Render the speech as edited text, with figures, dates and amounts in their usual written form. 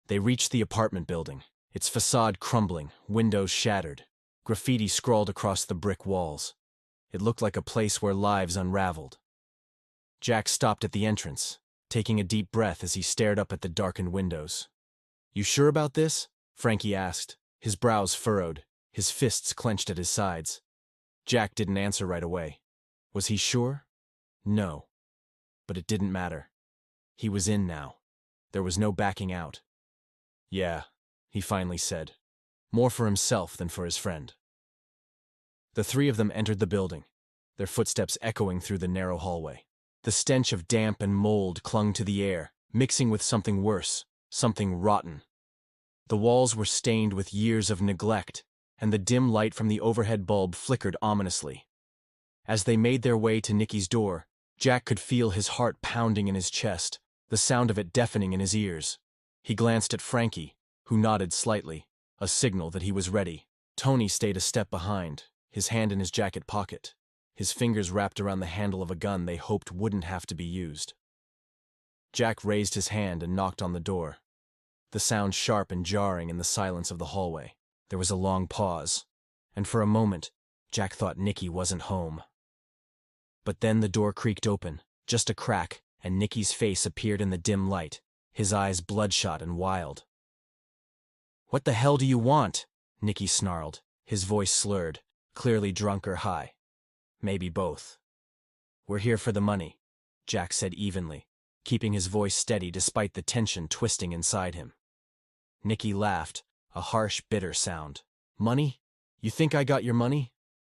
They reached the apartment building, its facade crumbling, windows shattered, graffiti scrawled across the brick walls. It looked like a place where lives unraveled. Jack stopped at the entrance, taking a deep breath as he stared up at the darkened windows. "You sure about this?" Frankie asked, his brows furrowed, his fists clenched at his sides. Jack didn't answer right away. Was he sure? No. But it didn't matter. He was in now. There was no backing out. "Yeah," he finally said, more for himself than for his friend. The three of them entered the building, their footsteps echoing through the narrow hallway. The stench of damp and mold clung to the air, mixing with something worse, something rotten. The walls were stained with years of neglect, and the dim light from the overhead bulb flickered ominously. As they made their way to Nicky's door, Jack could feel his heart pounding in his chest, the sound of it deafening in his ears. He glanced at Frankie, who nodded slightly, a signal that he was ready. Tony stayed a step behind, his hand in his jacket pocket, his fingers wrapped around the handle of a gun they hoped wouldn't have to be used. Jack raised his hand and knocked on the door, the sound sharp and jarring in the silence of the hallway. There was a long pause, and for a moment, Jack thought Nicky wasn't home. But then the door creaked open, just a crack, and Nicky's face appeared in the dim light, his eyes bloodshot and wild. "What the hell do you want?" Nicky snarled, his voice slurred, clearly drunk or high. Maybe both. "We're here for the money," Jack said evenly, keeping his voice steady despite the tension twisting inside him. Nicky laughed, a harsh, bitter sound. "Money? You think I got your money?